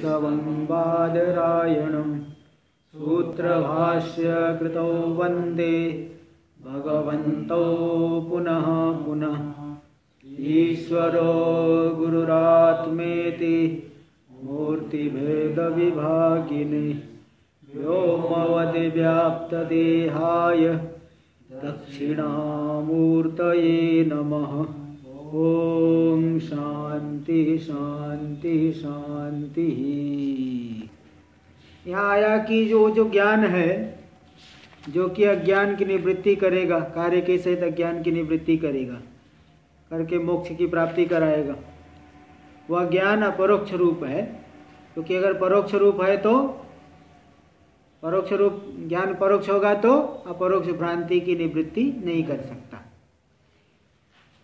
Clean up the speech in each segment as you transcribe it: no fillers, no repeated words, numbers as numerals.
स्थवं बादरायणं सूत्रभाष्यकृतौ वन्दे भगवन्तौ पुनः पुनः। ईश्वरो गुरुरात्मेति मूर्तिभेदविभागिने व्योमवद्व्याप्तदेहाय दक्षिणामूर्तये नमः। ओम शांति शांति शांति। यहाँ आया कि जो ज्ञान है जो कि अज्ञान की निवृत्ति करेगा, कार्य के सहित अज्ञान की निवृत्ति करेगा, करके मोक्ष की प्राप्ति कराएगा, वह ज्ञान अपरोक्ष रूप है। क्योंकि अगर परोक्ष रूप है तो परोक्ष रूप ज्ञान परोक्ष होगा तो अपरोक्ष भ्रांति की निवृत्ति नहीं कर सकता।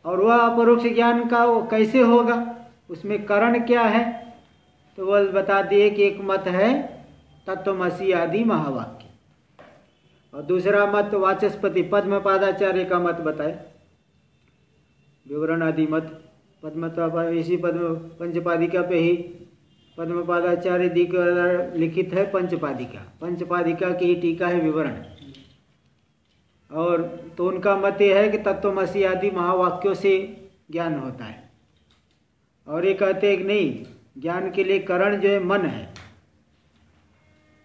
और वह अपरोक्ष ज्ञान का वो कैसे होगा, उसमें कारण क्या है, तो वह बता दिए कि एक मत है तत्वमसि आदि महावाक्य, और दूसरा मत वाचस्पति पद्मपादाचार्य का मत बताए, विवरण आदि मत। इसी पद्म पंचपादिका पे ही पद्मपादाचार्य दी लिखित है पंचपादिका की ही टीका है विवरण। और तो उनका मत यह है कि तत्वमसि आदि महावाक्यों से ज्ञान होता है। और ये कहते हैं कि नहीं, ज्ञान के लिए कारण जो है मन है,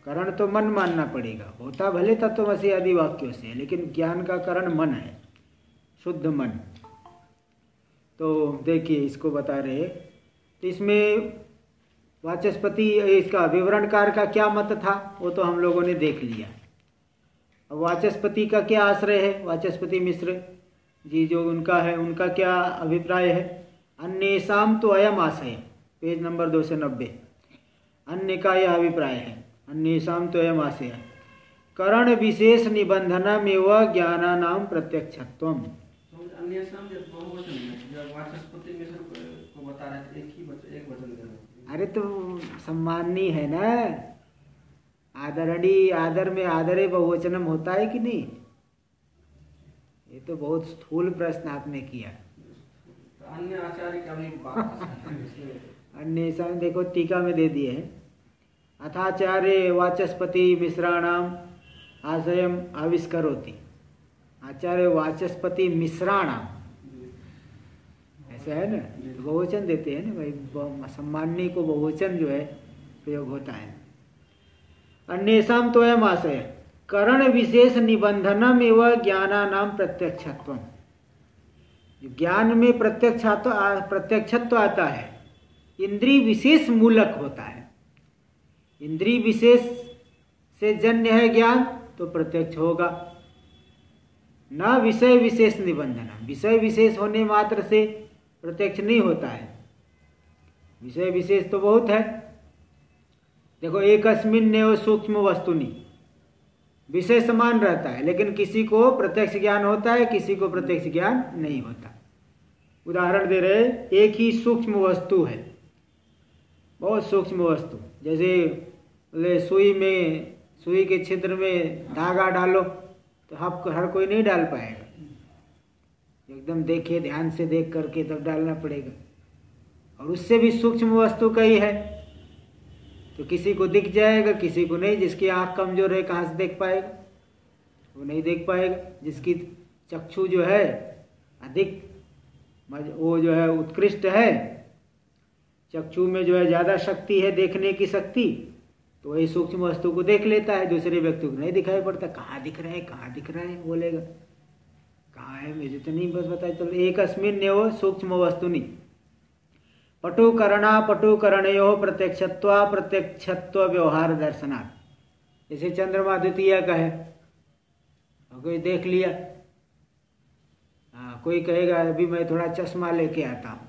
कारण तो मन मानना पड़ेगा, होता भले तत्वमसि आदि वाक्यों से, लेकिन ज्ञान का कारण मन है, शुद्ध मन। तो देखिए इसको बता रहे, तो इसमें वाचस्पति इसका विवरणकार का क्या मत था वो तो हम लोगों ने देख लिया। अब वाचस्पति का क्या आश्रय है, वाचस्पति मिश्र जी जो उनका है, उनका क्या अभिप्राय है। अन्येषाम तो अयम आशय, पेज नंबर 290, अन्य का यह अभिप्राय है, अन्येषाम तो अयम आशय करण विशेष निबंधनमेव ज्ञानानां प्रत्यक्षत्वम्। अरे तो सम्मानी है ना, आदरणीय, आदर में आदरे बहुवचनम होता है कि नहीं। ये तो बहुत स्थूल प्रश्न आपने किया। अन्य आचार्य का भी बात अन्य सब देखो टीका में दे दिए हैं। अथाचार्य वाचस्पति मिश्राणाम आशयम आविष्करोति। आचार्य वाचस्पति मिश्राणाम ऐसा है ना, बहुवचन देते हैं ना भाई, सम्मानी को बहुवचन जो है प्रयोग होता है। अन्येषाम तो अयम आशय करण विशेष निबंधनम एवं ज्ञानानां प्रत्यक्षत्वम्। ज्ञान में प्रत्यक्षत्व आता है, इंद्रिय विशेष मूलक होता है। इंद्रिय विशेष से जन्य है ज्ञान तो प्रत्यक्ष होगा, न विषय विशेष निबंधन। विषय विशेष होने मात्र से प्रत्यक्ष नहीं होता है, विषय विशेष तो बहुत है। देखो एकस्मिन्नेव सूक्ष्म वस्तुनि, विषय समान रहता है लेकिन किसी को प्रत्यक्ष ज्ञान होता है, किसी को प्रत्यक्ष ज्ञान नहीं होता। उदाहरण दे रहे, एक ही सूक्ष्म वस्तु है, बहुत सूक्ष्म वस्तु, जैसे सुई के छिद्र में धागा डालो तो हर कोई नहीं डाल पाएगा, एकदम देखिए ध्यान से देख करके तब डालना पड़ेगा। और उससे भी सूक्ष्म वस्तु का ही है तो किसी को दिख जाएगा, किसी को नहीं। जिसकी आंख कमजोर है कहाँ से देख पाएगा, वो नहीं देख पाएगा। जिसकी चक्षु जो है अधिक, वो जो है उत्कृष्ट है, चक्षु में जो है ज़्यादा शक्ति है देखने की शक्ति, तो वही सूक्ष्म वस्तु को देख लेता है, दूसरे व्यक्ति को नहीं दिखाई पड़ता। कहाँ दिख रहा है बोलेगा, कहाँ है मुझे तो नहीं बस बताया। चलो एकस्मिन्नेव सूक्ष्म वस्तुनि पटुकरणयो प्रत्यक्षत्व व्यवहार दर्शनात्। जैसे चंद्रमा द्वितीय का है, कोई देख लिया, कोई कहेगा अभी मैं थोड़ा चश्मा लेके आता हूँ,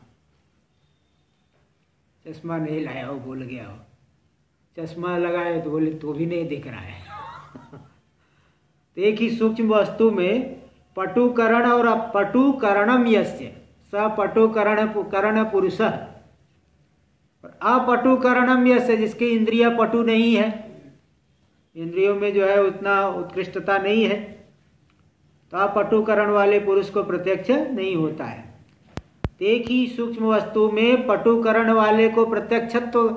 चश्मा नहीं लाया हो, भूल गया हो, चश्मा लगाए तो बोले तो भी नहीं दिख रहा है। तो एक ही सूक्ष्म वस्तु में पटुकरण और अपटुकरणम यस्य स पटुकरण पुरुष, और अपटुकरणम यस्य जिसकी इंद्रिया पटु नहीं है, इंद्रियों में जो है उतना उत्कृष्टता नहीं है, तो अपटुकरण वाले पुरुष को प्रत्यक्ष नहीं होता है। तो एक ही सूक्ष्म वस्तु में पटुकरण वाले को प्रत्यक्षत्व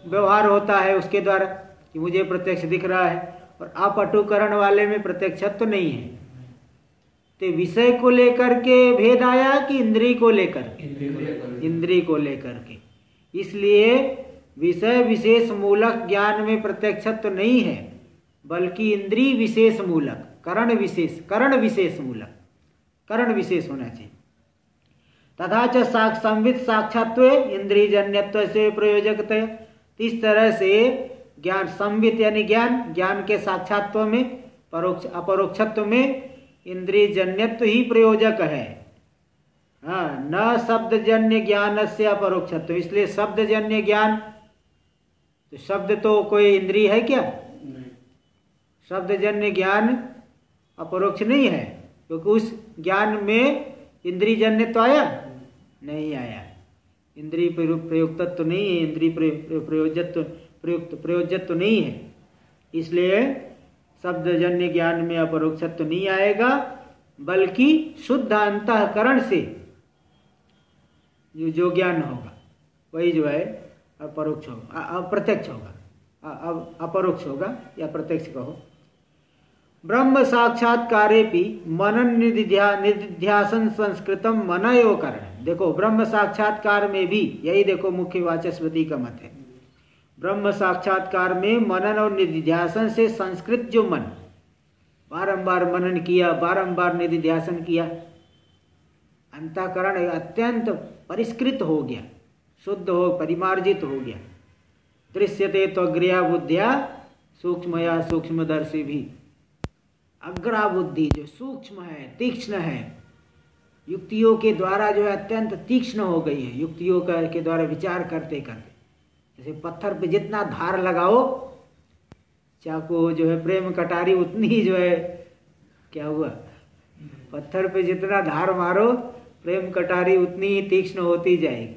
व्यवहार होता है उसके द्वारा कि मुझे प्रत्यक्ष दिख रहा है, और अपटुकरण वाले में प्रत्यक्षत्व नहीं है। तो विषय को लेकर के भेद आया कि इंद्रिय को लेकर? इंद्रिय को लेकर के। इसलिए विषय विशेष मूलक ज्ञान में प्रत्यक्षत्व नहीं है, बल्कि इंद्रिय विशेष मूलक, करण विशेष मूलक, करण विशेष होना चाहिए। तथा च संवित साक्षात्व इंद्रिय जन्यत्व से प्रयोजकतया। इस तरह से ज्ञान संवित यानी ज्ञान के साक्षात्व में, परोक्ष अपरोक्षत्व में इंद्रिय जन्यत्व ही प्रयोजक है। हाँ, न शब्दजन्य ज्ञान से अपरोक्षत्व। इसलिए शब्दजन्य ज्ञान, तो शब्द तो कोई इंद्रिय है क्या? शब्दजन्य ज्ञान अपरोक्ष नहीं है, क्योंकि उस ज्ञान में इंद्रिय जन्य तो आया नहीं आया। इंद्रिय प्रयुक्तत्व नहीं है, इंद्रिय प्रयोजत्व नहीं है। इसलिए शब्दजन्य ज्ञान में अपरोक्षत्व नहीं आएगा, बल्कि शुद्ध अंतःकरण से जो ज्ञान होगा वही जो है अपरोक्ष होगा, अप्रत्यक्ष होगा, अपरोक्ष होगा या प्रत्यक्ष कहो। ब्रह्म साक्षात्कारेपि मनन निधिध्यासन संस्कृतम मनयो करण। देखो ब्रह्म साक्षात्कार में भी यही, देखो मुख्य वाचस्पति का मत है, ब्रह्म साक्षात्कार में मनन और निधिध्यासन से संस्कृत जो मन, बारंबार मनन किया, बारंबार निधिध्यासन किया, अंतःकरण अत्यंत परिष्कृत हो गया, शुद्ध हो, परिमार्जित हो गया। दृश्यते तो अग्रया बुद्धिया सूक्ष्मया सूक्ष्मदर्शी भी। अग्रा बुद्धि जो सूक्ष्म है, तीक्ष्ण है, युक्तियों के द्वारा जो है अत्यंत तीक्ष्ण हो गई है, युक्तियों के द्वारा विचार करते करते। जैसे पत्थर पे जितना धार लगाओ, चाकू जो है प्रेम कटारी उतनी ही जो है, क्या हुआ, पत्थर पे जितना धार मारो प्रेम कटारी उतनी ही तीक्ष्ण होती जाएगी।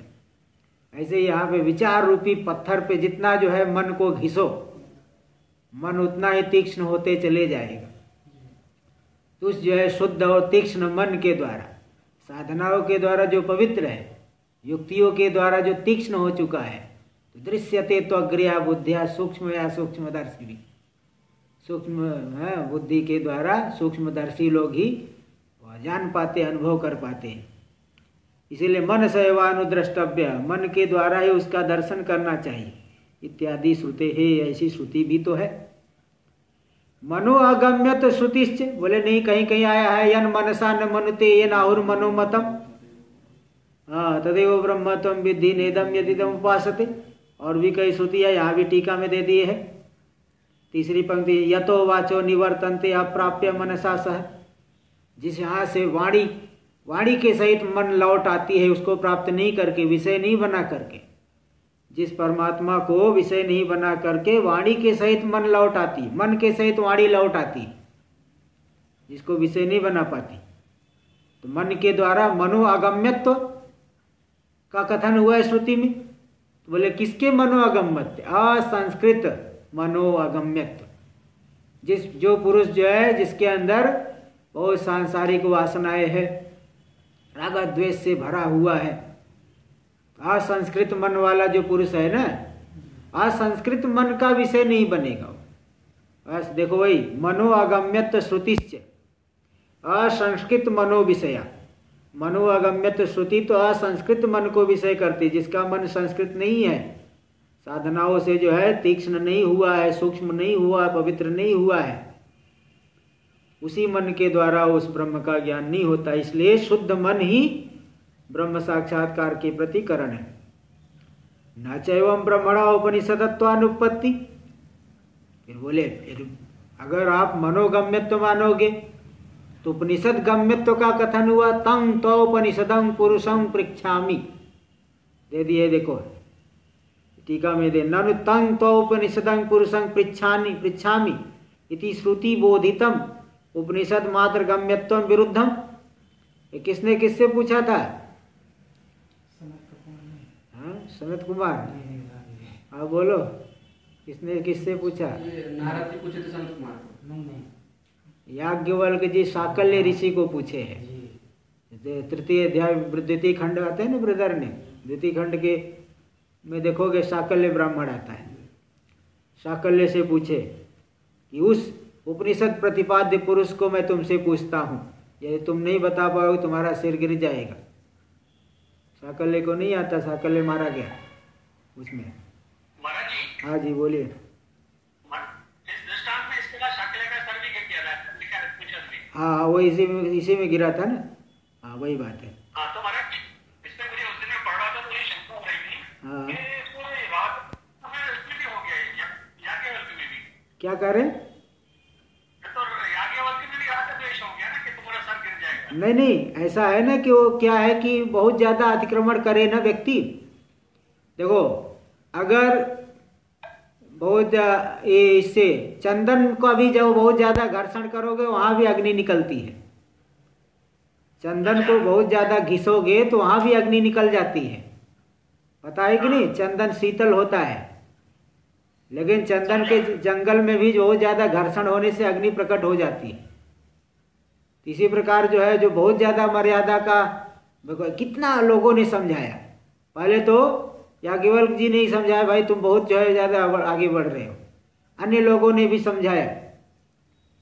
ऐसे यहाँ पे विचार रूपी पत्थर पे जितना जो है मन को घिसो, मन उतना ही तीक्ष्ण होते चले जाएगा। तो उस जो है शुद्ध और तीक्ष्ण मन के द्वारा, साधनाओं के द्वारा जो पवित्र है, युक्तियों के द्वारा जो तीक्ष्ण हो चुका है, तो दृश्यते तो अग्रया बुद्धिया सूक्ष्म या सूक्ष्मदर्शी भी। सूक्ष्म बुद्धि के द्वारा सूक्ष्मदर्शी लोग ही जान पाते, अनुभव कर पाते हैं। इसीलिए मन सैवानुद्रष्टव्य, मन के द्वारा ही उसका दर्शन करना चाहिए इत्यादि श्रुते है। ऐसी श्रुति भी तो है। मनो अगम्यत श्रुतिश्च, बोले नहीं, कहीं कहीं आया है यन मनसा न मनुते ये नाहुर मनोमतम, तदेव ब्रह्म त्वं विद्धि नेदम यदिदम उपासते। और भी कई श्रुति है, यहाँ भी टीका में दे दिए है। तीसरी पंक्ति, यतो वाचो निवर्तन्ते अप्राप्य मनसा सह। जिस यहाँ से वाणी के सहित मन लौट आती है, उसको प्राप्त नहीं करके, विषय नहीं बना करके, जिस परमात्मा को विषय नहीं बना करके वाणी के सहित मन लौट आती, मन के सहित वाणी लौट आती, जिसको विषय नहीं बना पाती, तो मन के द्वारा मनो अगम्यत्व का कथन हुआ है श्रुति में। तो बोले किसके मनो अगम्यत्व? असंस्कृत मनो अगम्यत्व। जो पुरुष जो है, जिसके अंदर बहुत सांसारिक वासनाएं है, राग द्वेष से भरा हुआ है, असंस्कृत मन वाला जो पुरुष है ना, असंस्कृत मन का विषय नहीं बनेगा। बस देखो वही मनो अगम्यत्व श्रुतिश्च असंस्कृत मनो विषया। मनो अगम्यत्व श्रुति तो असंस्कृत मन को विषय करती, जिसका मन संस्कृत नहीं है, साधनाओं से जो है तीक्ष्ण नहीं हुआ है, सूक्ष्म नहीं हुआ है, पवित्र नहीं हुआ है, उसी मन के द्वारा उस ब्रह्म का ज्ञान नहीं होता। इसलिए शुद्ध मन ही ब्रह्म साक्षात्कार के प्रति करण है। न चैवं ब्रह्मणा उपनिषदत्वानुपत्ति। फिर बोले, फिर अगर आप मनोगम्यत्व मानोगे तो उपनिषद गम्यत्व का कथन हुआ। तं तोपनिषदं पुरुषं पृच्छामि, दे दिए, देखो टीका में दे, ननु तं तोपनिषदं पुरुषं पृच्छामि इति श्रुति बोधितम उपनिषद मात्र गम्यत्व विरुद्धम। ये किसने किससे पूछा था? सनत कुमार। हाँ बोलो, किसने किससे पूछा? नारद जी पूछे थे सनत कुमार को। याज्ञवल्क्य जी साकल्य ऋषि को पूछे हैं। तृतीय अध्याय द्वितीय खंड आते हैं ना ब्रदर ने, द्वितीय खंड के में देखोगे साकल्य ब्राह्मण आता है। शाकल्य से पूछे कि उस उपनिषद प्रतिपाद्य पुरुष को मैं तुमसे पूछता हूँ, यदि तुम नहीं बता पाओगे तुम्हारा सिर गिर जाएगा। शाकल्य को नहीं आता, शाकल्य मारा गया उसमें। महाराज जी, हाँ जी बोलिए। इस दृष्टांत में इसके बाद शाकल्य का सर भी गिर गया था, लिखा है उपनिषद में। हाँ वो इसी में गिरा था ना। हाँ वही बात है। हाँ तो महाराज इसमें मुझे उस दिन में पढ़ रहा था तो ये शंका हो रही थी हाँ कि इसको रात में इसमें भी हो गया है, याज्ञवल्क्य में भी। क्या कह रहे? तो याज्ञवल्क्य में भी यहाँ का द्वेष हो गया ना कि तुम्हारा सर गिर जाएगा। नहीं नहीं, ऐसा है ना कि वो क्या है कि बहुत ज्यादा अतिक्रमण करे ना व्यक्ति। देखो अगर बहुत ये इससे चंदन को भी जब बहुत ज्यादा घर्षण करोगे वहां भी अग्नि निकलती है। चंदन को बहुत ज्यादा घिसोगे तो वहां भी अग्नि निकल जाती है, पता है कि नहीं? चंदन शीतल होता है, लेकिन चंदन के जंगल में भी बहुत ज्यादा घर्षण होने से अग्नि प्रकट हो जाती है। इसी प्रकार जो है, जो बहुत ज्यादा मर्यादा का, कितना लोगों ने समझाया। पहले तो याज्ञवल्क्य जी ने ही समझाया, भाई तुम बहुत जो है ज्यादा आगे बढ़ रहे हो। अन्य लोगों ने भी समझाया,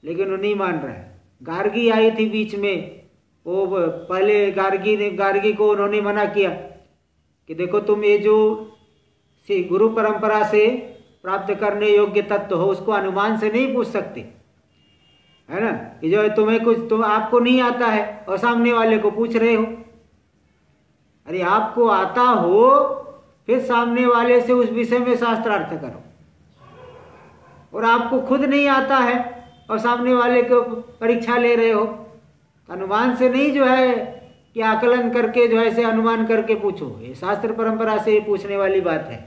लेकिन वो नहीं मान रहा है। गार्गी आई थी बीच में, वो पहले गार्गी को उन्होंने मना किया कि देखो तुम ये जो गुरु परंपरा से प्राप्त करने योग्य तत्व हो उसको अनुमान से नहीं पूछ सकते, है ना? कि जो है तुम्हें कुछ तुम आपको नहीं आता है और सामने वाले को पूछ रहे हो। अरे आपको आता हो फिर सामने वाले से उस विषय में शास्त्रार्थ करो, और आपको खुद नहीं आता है और सामने वाले को परीक्षा ले रहे हो। अनुमान से नहीं जो है कि आकलन करके जो है ऐसे अनुमान करके पूछो, ये शास्त्र परंपरा से पूछने वाली बात है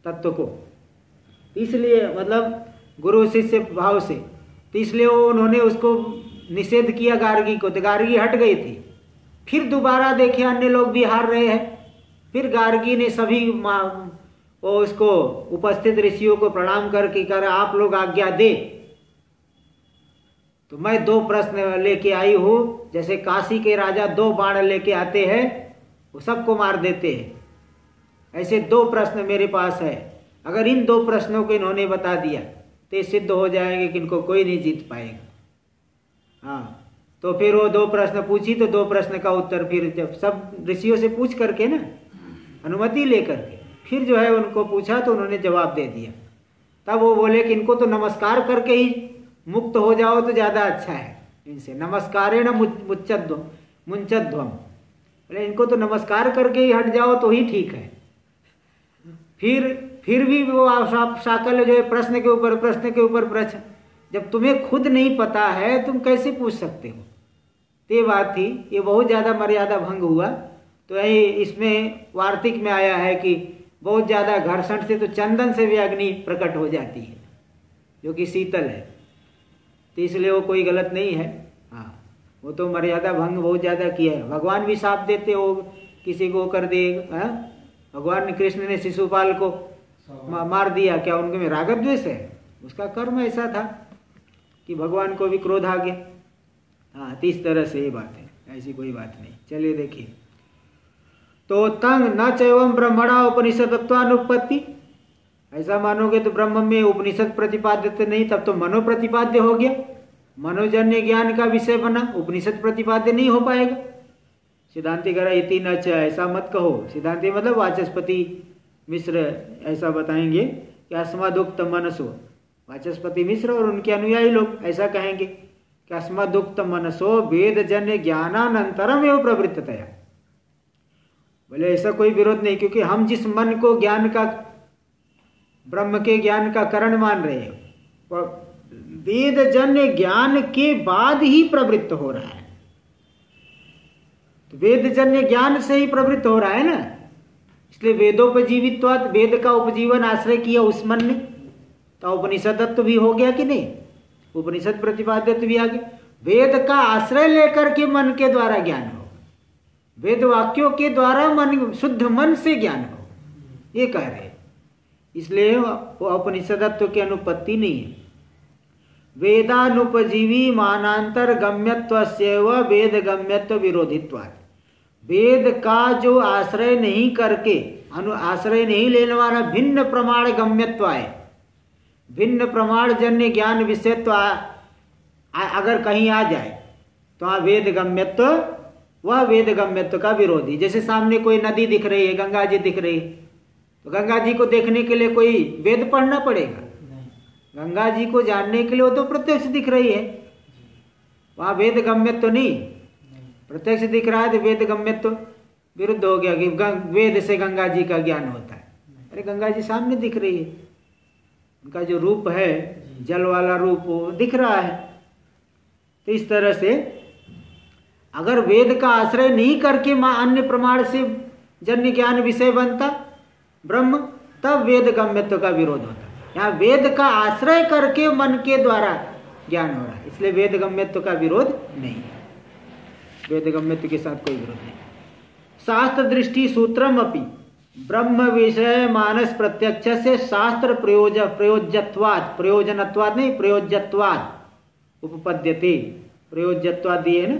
तत्व को। इसलिए मतलब गुरु शिष्य भाव से, तो इसलिए उन्होंने उसको निषेध किया गार्गी को, तो गार्गी हट गई थी। फिर दोबारा देखे अन्य लोग भी हार रहे हैं, फिर गार्गी ने सभी वो उसको उपस्थित ऋषियों को प्रणाम करके कर आप लोग आज्ञा दे तो मैं 2 प्रश्न लेके आई हूं। जैसे काशी के राजा 2 बाण लेके आते हैं, वो सबको मार देते हैं, ऐसे 2 प्रश्न मेरे पास है। अगर इन 2 प्रश्नों को इन्होंने बता दिया तो ये सिद्ध हो जाएंगे कि इनको कोई नहीं जीत पाएगा। हाँ, तो फिर वो 2 प्रश्न पूछी, तो 2 प्रश्न का उत्तर फिर जब सब ऋषियों से पूछ करके ना, अनुमति लेकर के फिर जो है उनको पूछा तो उन्होंने जवाब दे दिया। तब वो बोले कि इनको तो नमस्कार करके ही मुक्त हो जाओ तो ज्यादा अच्छा है, इनसे नमस्कारेण मुंचध्वम, बोले इनको तो नमस्कार करके ही हट जाओ तो ही ठीक है। फिर भी वो शाकल्य जो है प्रश्न के ऊपर प्रश्न, जब तुम्हें खुद नहीं पता है तुम कैसे पूछ सकते हो? ये बात थी, ये बहुत ज्यादा मर्यादा भंग हुआ। तो यही इसमें वार्तिक में आया है कि बहुत ज्यादा घर्षण से तो चंदन से भी अग्नि प्रकट हो जाती है जो कि शीतल है, तो इसलिए वो कोई गलत नहीं है। हाँ, वो तो मर्यादा भंग बहुत ज्यादा किया है। भगवान भी साफ देते हो किसी को कर दे। भगवान ने, कृष्ण ने शिशुपाल को मार दिया, क्या उनके में राग द्वेष है? उसका कर्म ऐसा था कि भगवान को भी क्रोध आ गया। हाँ, तो इस तरह से ये बात है, ऐसी कोई बात नहीं। चलिए देखिए, तो तंग न चैवम ब्रह्मणा उपनिषदत्वानुपत्ति, ऐसा मानोगे तो ब्रह्म में उपनिषद प्रतिपाद्य नहीं, तब तो मनो प्रतिपाद्य हो गया, मनोजन्य ज्ञान का विषय बना, उपनिषद प्रतिपाद्य नहीं हो पाएगा। सिद्धांति कह रहा इति न च, ऐसा मत कहो। सिद्धांति मतलब वाचस्पति मिश्र ऐसा बताएंगे कि अस्मदुक्त मनसो, वाचस्पति मिश्र और उनके अनुयायी लोग ऐसा कहेंगे कि अस्मदुक्त मनसो वेद जन्य ज्ञानानंतरम एवं प्रवृत्ततया। बोले ऐसा कोई विरोध नहीं, क्योंकि हम जिस मन को ज्ञान का, ब्रह्म के ज्ञान का कारण मान रहे हैं, वेद जन्य ज्ञान के बाद ही प्रवृत्त हो रहा है। तो वेद जन्य ज्ञान से ही प्रवृत्त हो रहा है ना, इसलिए वेदोपजीवित्वात्, वेद का उपजीवन आश्रय किया उस मन ने, तो उपनिषदत्व भी हो गया कि नहीं? उपनिषद प्रतिपाद्यत्व भी आ गया। वेद का आश्रय लेकर के मन के द्वारा ज्ञान हो, वेद वाक्यों के द्वारा मन, शुद्ध मन से ज्ञान हो, ये कह रहे हैं। इसलिए वो उपनिषदत्व की अनुपत्ति नहीं है। वेदानुपजीवी मानांतर गम्यत्वस्यैव वेद गम्यत्व विरोधित्वात्, वेद का जो आश्रय नहीं करके, आश्रय नहीं लेने वाला भिन्न प्रमाण गम्यत्व है, भिन्न प्रमाण जन्य ज्ञान विषयत्व अगर कहीं आ जाए तो वहाँ वेद गम्यत्व, वह वेद गम्यत्व का विरोधी। जैसे सामने कोई नदी दिख रही है, गंगा जी दिख रही है, तो गंगा जी को देखने के लिए कोई वेद पढ़ना पड़ेगा? गंगा जी को जानने के लिए वो तो प्रत्यक्ष दिख रही है, वहाँ वेद गम्यत्व नहीं। प्रत्यक्ष दिख रहा है तो वेद गम्यत्व विरुद्ध हो गया कि वेद से गंगा जी का ज्ञान होता है। अरे गंगा जी सामने दिख रही है, उनका जो रूप है जल वाला रूप वो दिख रहा है। तो इस तरह से अगर वेद का आश्रय नहीं करके अन्य प्रमाण से जन्य ज्ञान विषय बनता ब्रह्म, तब वेद गम्यत्व का विरोध होता। यहाँ वेद का आश्रय करके मन के द्वारा ज्ञान हो रहा है, इसलिए वेद गम्यत्व का विरोध नहीं है। वेद गम्यत्व के साथ कोई विरोध नहीं। शास्त्र दृष्टि सूत्रम अपि ब्रह्म विषय मानस प्रत्यक्ष से शास्त्र प्रयोजनत्वाद नहीं, प्रयोज्यत्वाद उपपद्यते। प्रयोज्यत्वाद दिए ना,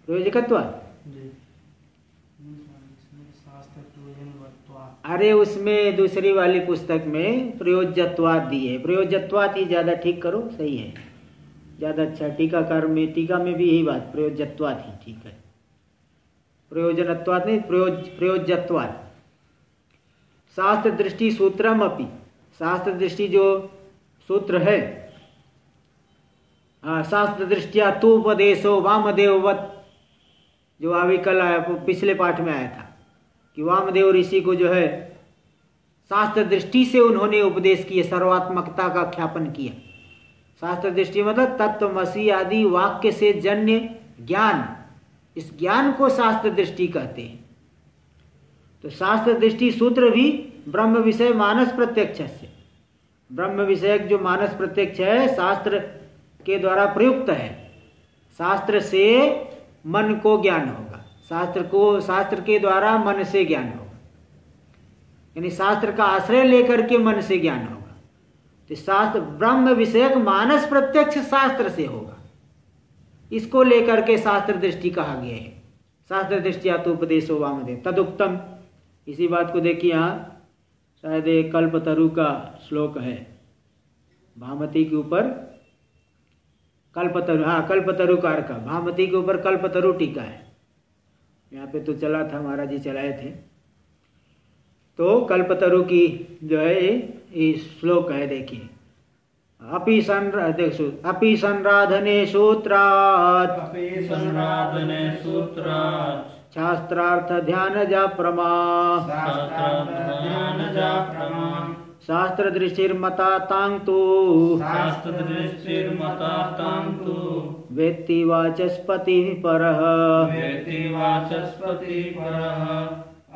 प्रयोजकत्वाद। अरे उसमें दूसरी वाली पुस्तक में प्रयोज्यत्वाद दिए, प्रयोज्यत्वाद ही ज्यादा ठीक करो, सही है, ज्यादा अच्छा। टीकाकार में, टीका में भी यही बात, प्रयोज्यत्वाद ही ठीक है, प्रयोजनत्वाद नहीं, प्रयोज्यत्वाद। शास्त्र दृष्टि सूत्रम अपि, शास्त्र दृष्टि जो सूत्र है, शास्त्र दृष्टिया तू उपदेशो वामदेववत, जो अभी कल आया, पिछले पाठ में आया था कि वामदेव ऋषि को जो है शास्त्र दृष्टि से उन्होंने उपदेश किए, सर्वात्मकता का ख्यापन किया। शास्त्र दृष्टि मतलब तत्वमसी आदि वाक्य से जन्य ज्ञान, इस ज्ञान को शास्त्र दृष्टि कहते हैं। तो शास्त्र दृष्टि सूत्र भी ब्रह्म विषय मानस प्रत्यक्ष से, ब्रह्म विषयक जो मानस प्रत्यक्ष है शास्त्र के द्वारा प्रयुक्त है, शास्त्र से मन को ज्ञान होगा, शास्त्र के द्वारा मन से ज्ञान होगा, यानी शास्त्र का आश्रय लेकर के मन से ज्ञान होगा। तो शास्त्र ब्रह्म विषयक मानस प्रत्यक्ष शास्त्र से होगा, इसको लेकर के शास्त्र दृष्टि कहा गया है। शास्त्र दृष्टिया तो उपदेशो वामदेव तदुक्तम। इसी बात को देखिए, यहाँ शायद एक कल्पतरु का श्लोक है, भामती के ऊपर कल्पतरु, हाँ कल्पतरु कार का, भामती के ऊपर कल्पतरु टीका है। यहाँ पे तो चला था, महाराज जी चलाए थे। तो कल्पतरु की जो है ये श्लोक है, देखिए। अपि संराधने सूत्रात् शास्त्रार्थ ध्यान जा प्रमा शास्त्र दृष्टिर्मता तांतु वेत्ति वाचस्पति परः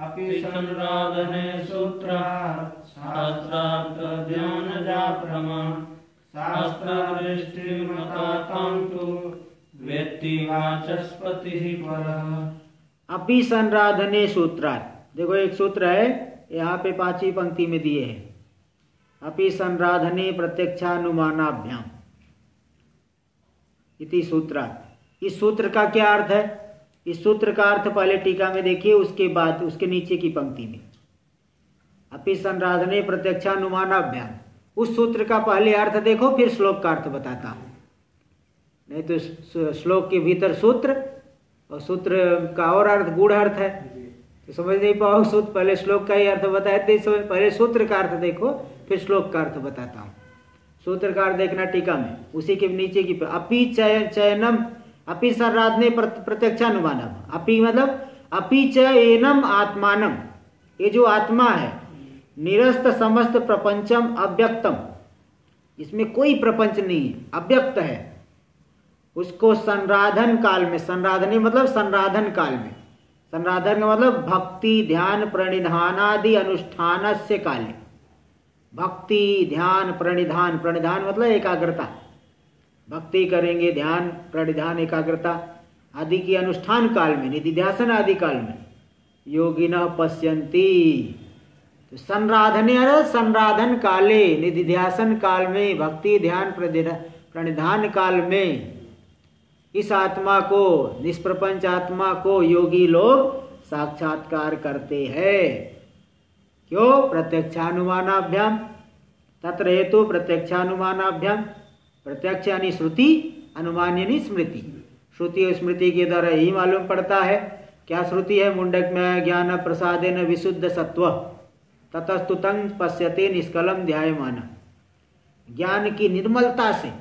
अपि संराधने सूत्रात् शास्त्रार्थ ध्यान जा प्रमा शास्त्र दृष्टिर्मता तांतु वेत्ति वाचस्पतिः परः। अपि संराधने सूत्रात्, देखो एक सूत्र है यहाँ पे 5वीं पंक्ति में दिए हैं, अपि संराधने प्रत्यक्षानुमानाभ्याम इति सूत्रात्। इस सूत्र का क्या अर्थ है? इस सूत्र का अर्थ पहले टीका में देखिए, उसके बाद उसके नीचे की पंक्ति में अपि संराधने प्रत्यक्षानुमानाभ्याम, उस सूत्र का पहले अर्थ देखो, फिर श्लोक का अर्थ बताता हूं। नहीं तो श्लोक के भीतर सूत्र और सूत्र का और अर्थ गूढ़ अर्थ है, तो समझ नहीं पाओ। सूत्र पहले श्लोक का ही अर्थ बताए थे, पहले सूत्र का अर्थ देखो, फिर श्लोक का अर्थ बताता हूँ। सूत्र का अर्थ देखना टीका में, उसी के नीचे की अपि चयनम अपि संराधने प्रत्यक्षानुमानम। अपि मतलब अपि च एनम आत्मानम, ये जो आत्मा है, निरस्त समस्त प्रपंचम अव्यक्तम, इसमें कोई प्रपंच नहीं है, अव्यक्त है, उसको संराधन काल में, संराधने मतलब संराधन काल में, संराधन का मतलब भक्ति ध्यान प्रणिधानादि अनुष्ठान से काले, भक्ति ध्यान प्रणिधान, प्रणिधान मतलब एकाग्रता, भक्ति करेंगे, ध्यान प्रणिधान एकाग्रता आदि की अनुष्ठान काल में, निधिध्यासन आदि काल में योगिनः पश्यन्ति। तो संराधने संराधन काले, निधिध्यासन काल में, भक्ति ध्यान प्रणिधान काल में इस आत्मा को, निष्प्रपंच आत्मा को योगी लोग साक्षात्कार करते हैं। क्यों? प्रत्यक्षानुमानाभ्याम, तत्र हेतु प्रत्यक्षानुमानाभ्याम, प्रत्यक्ष यानी श्रुति, अनुमान यानी स्मृति। श्रुति और स्मृति के द्वारा यही मालूम पड़ता है। क्या श्रुति है? मुंडक में ज्ञान प्रसादेन विशुद्ध सत्व ततस्तुतं पश्यते निष्कलम ध्यायमान। ज्ञान की निर्मलता से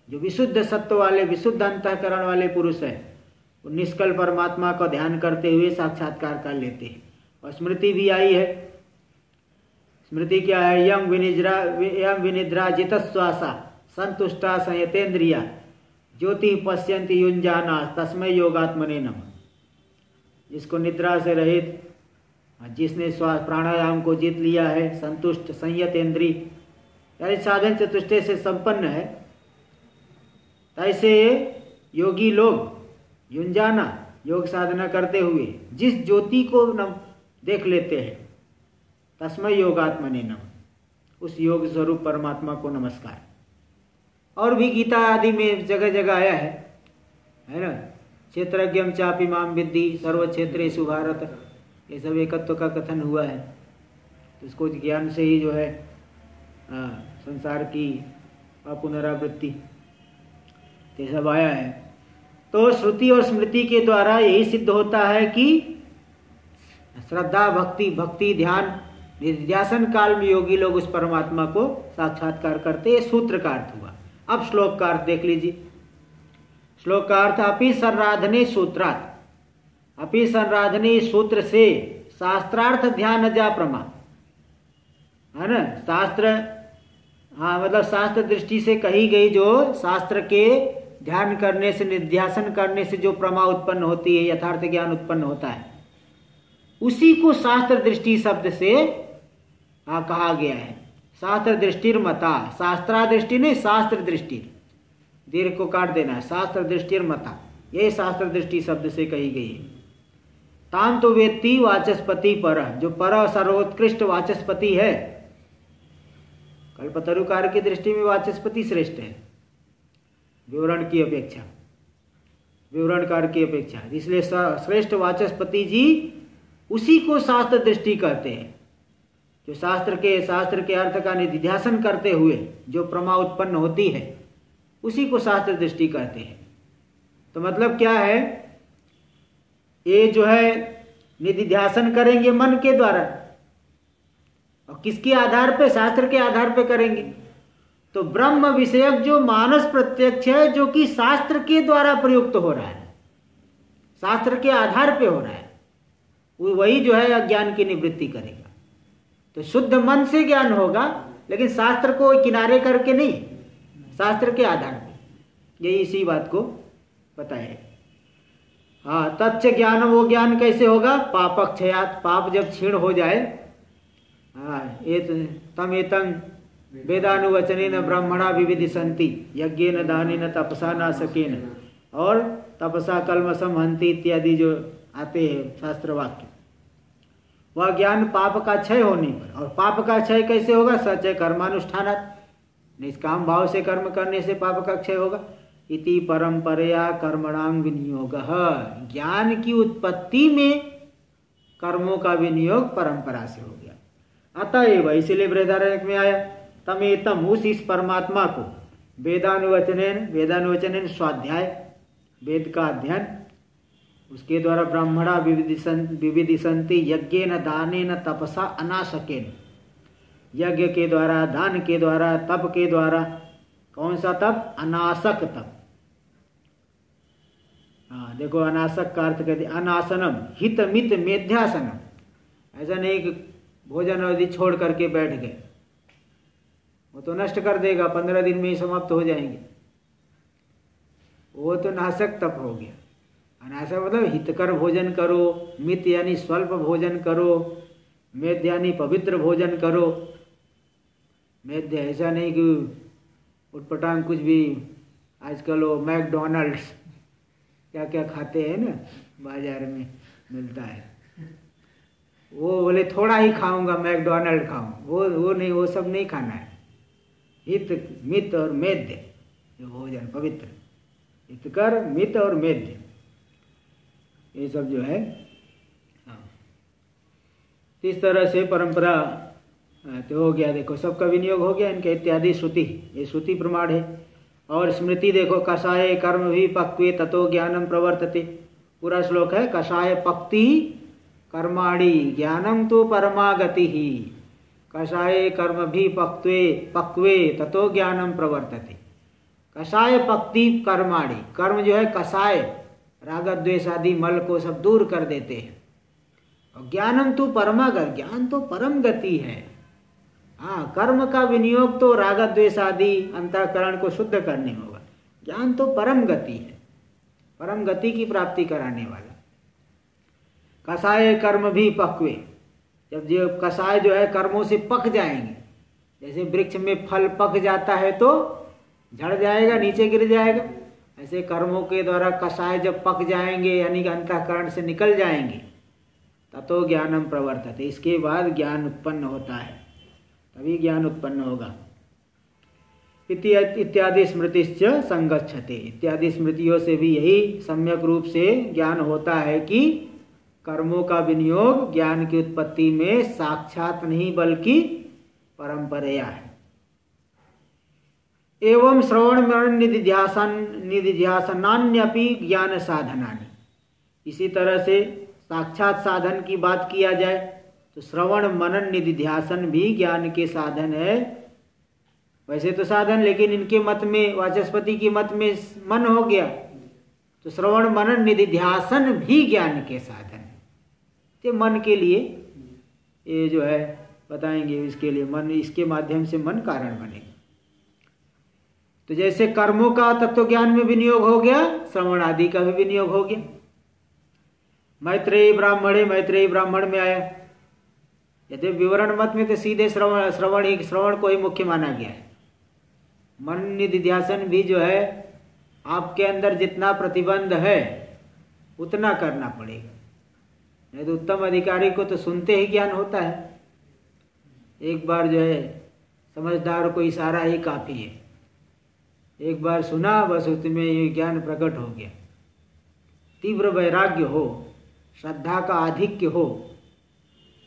जो विशुद्ध सत्व वाले, विशुद्ध अंतःकरण वाले पुरुष है, वो निष्कल परमात्मा का ध्यान करते हुए साक्षात्कार कर लेते हैं। और स्मृति भी आई है। स्मृति क्या है? यम विनिद्रा जितश्वासा संतुष्टा संयतेन्द्रिया ज्योति पश्यन्ति युञ्जाना तस्मै योगात्मने नमः। जिसको निद्रा से रहित, जिसने श्वास प्राणायाम को जीत लिया है, संतुष्ट संयतेन्द्रिय यानी साधन चतुष्टय से संपन्न है, ऐसे योगी लोग युञ्जाना योग साधना करते हुए जिस ज्योति को देख लेते हैं, तस्मै योगात्मने नमः, उस योग स्वरूप परमात्मा को नमस्कार। और भी गीता आदि में जगह जगह आया है ना? क्षेत्रज्ञम चापि माम विद्धि सर्व क्षेत्रेषु भारत, ये सब एकत्व का कथन हुआ है। तो इसको ज्ञान से ही जो है संसार की पुनरावृत्ति ये सब आया है। तो श्रुति और स्मृति के द्वारा यही सिद्ध होता है कि श्रद्धा, भक्ति, ध्यान, निध्यासन काल में योगी लोग उस परमात्मा को साक्षात्कार करते। ये सूत्र का अर्थ हुआ। अब श्लोक का अर्थ देख लीजिए। श्लोक का अर्थ अपि संराधने सूत्रात्, अपि संराधने सूत्र से शास्त्रार्थ ध्यान जा प्रमा, है ना? शास्त्र, हाँ मतलब शास्त्र दृष्टि से कही गई, जो शास्त्र के ध्यान करने से, निध्यासन करने से जो प्रमा उत्पन्न होती है, यथार्थ ज्ञान उत्पन्न होता है, उसी को शास्त्र दृष्टि शब्द से कहा गया है। शास्त्र दृष्टिर्मता, शास्त्रा दृष्टि नहीं, शास्त्र दृष्टि, दीर्घ को काट देना है। शास्त्र दृष्टिर्मता, ये शास्त्र दृष्टि शब्द से कही गई है। ताम तो वेत्ति वाचस्पति पर, जो पर सर्वोत्कृष्ट वाचस्पति है, कल्पतरुकार की दृष्टि में वाचस्पति श्रेष्ठ है विवरण की अपेक्षा, विवरणकार की अपेक्षा। इसलिए श्रेष्ठ वाचस्पति जी उसी को शास्त्र दृष्टि कहते हैं, जो शास्त्र के अर्थ का निधिध्यासन करते हुए जो प्रमा उत्पन्न होती है, उसी को शास्त्र दृष्टि कहते हैं। तो मतलब क्या है? ये जो है निधिध्यासन करेंगे मन के द्वारा, और किसके आधार पे? शास्त्र के आधार पे करेंगे। तो ब्रह्म विषयक जो मानस प्रत्यक्ष है, जो कि शास्त्र के द्वारा प्रयुक्त हो रहा है, शास्त्र के आधार पे हो रहा है, वही जो है अज्ञान की निवृत्ति करेगा। तो शुद्ध मन से ज्ञान होगा, लेकिन शास्त्र को किनारे करके नहीं, शास्त्र के आधार पे। यही इसी बात को पता है। हाँ, तच्च ज्ञान, वो ज्ञान कैसे होगा? पापक्षयात्, पाप जब क्षीण हो जाए, तम एतं वेदानुवचनेन ब्रह्मणा विविदिशन्ति यज्ञेन दानेन तपसा नाशकेन, और तपसा कल्मषम हन्ति इत्यादि जो आते हैं शास्त्र वाक्य, वह ज्ञान पाप का क्षय होने पर। और पाप का क्षय कैसे होगा? सच कर्मानुष्ठानात्, निष्काम भाव से कर्म करने से पाप का क्षय होगा। इति परंपरया कर्मणां विनियोगः, ज्ञान की उत्पत्ति में कर्मों का विनियोग परंपरा से हो गया। अतएव, इसलिए बृहदारण्यक में आया, तमेतम, उस इस परमात्मा को वेदानुवचनेन स्वाध्याय, वेद का अध्ययन, उसके द्वारा ब्राह्मणा विविदिशन्ति यज्ञेन दानेन तपसा अनाशकेन, यज्ञ के द्वारा, दान के द्वारा, तप के द्वारा। कौन सा तप? अनासक तप। हाँ देखो, अनासक का अर्थ कहते अनासनम, हित मित मेध्यासनम। ऐसा नहीं कि भोजन आदि छोड़ करके बैठ गए, वो तो नष्ट कर देगा, 15 दिन में ही समाप्त हो जाएंगे, वो तो नाशक तप हो गया। अनासक मतलब हितकर भोजन करो, मित यानी स्वल्प भोजन करो, मेध यानी पवित्र भोजन करो। मेध ऐसा नहीं कि उटपटांग कुछ भी, आजकल वो मैकडोनल्ड्स क्या क्या खाते हैं ना, बाजार में मिलता है, वो बोले थोड़ा ही खाऊंगा, मैकडोनल्ड खाऊं, वो नहीं, वो सब नहीं खाना है। हित, मित और मेध्य जो भोजन पवित्र, हितकर, मित और मेध्य, ये सब जो है। हाँ, इस तरह से परंपरा तो हो गया, देखो सबका विनियोग हो गया इनके इत्यादि श्रुति, ये श्रुति प्रमाण है। और स्मृति देखो, कषाय कर्म भी पक्वे ततो ज्ञानम प्रवर्तते, पूरा श्लोक है कषाय पक्ति कर्माणि ज्ञानम तो परमागति ही, कषाय कर्म भी पक्वे ततो ज्ञानम प्रवर्तते। कषाय पक्ति कर्माणि, कर्म जो है कषाय, राग द्वेष आदि मल को सब दूर कर देते हैं। और ज्ञानम तो परमागत, ज्ञान तो परम गति है। हाँ, कर्म का विनियोग तो राग द्वेष आदि अंतःकरण को शुद्ध करने में होगा, ज्ञान तो परम गति है, परम गति की प्राप्ति कराने वाला। कषाय कर्म भी पक्वे, जब जो कषाय जो है कर्मों से पक जाएंगे, जैसे वृक्ष में फल पक जाता है तो झड़ जाएगा, नीचे गिर जाएगा, ऐसे कर्मों के द्वारा कषाय जब पक जाएंगे यानी कि अंतःकरण से निकल जाएंगे, ततो ज्ञानम प्रवर्तते, इसके बाद ज्ञान उत्पन्न होता है, तभी ज्ञान उत्पन्न होगा। इत्यादि स्मृतिश्च संगच्छते, इत्यादि स्मृतियों से भी यही सम्यक रूप से ज्ञान होता है कि कर्मों का विनियोग ज्ञान की उत्पत्ति में साक्षात नहीं बल्कि परंपरया है। एवं श्रवण मनन निधिध्यासनान्यपि ज्ञान साधनानि, इसी तरह से साक्षात साधन की बात किया जाए तो श्रवण मनन निधिध्यासन भी ज्ञान के साधन है। वैसे तो साधन, लेकिन इनके मत में, वाचस्पति की मत में मन हो गया तो श्रवण मनन निधिध्यासन भी ज्ञान के साधन है। तो मन के लिए ये जो है बताएंगे, इसके लिए मन, इसके माध्यम से मन कारण बनेगा। तो जैसे कर्मों का तत्व ज्ञान में विनियोग हो गया, श्रवण आदि का भी विनियोग हो गया। मैत्रेयी ब्राह्मण में आया, यदि विवरण मत में तो सीधे श्रवण को ही मुख्य माना गया है। मन निधिध्यासन भी जो है आपके अंदर जितना प्रतिबंध है उतना करना पड़ेगा, नहीं तो उत्तम अधिकारी को तो सुनते ही ज्ञान होता है। एक बार जो है समझदार को इशारा ही काफी है, एक बार सुना बस उसमें ये ज्ञान प्रकट हो गया। तीव्र वैराग्य हो, श्रद्धा का आधिक्य हो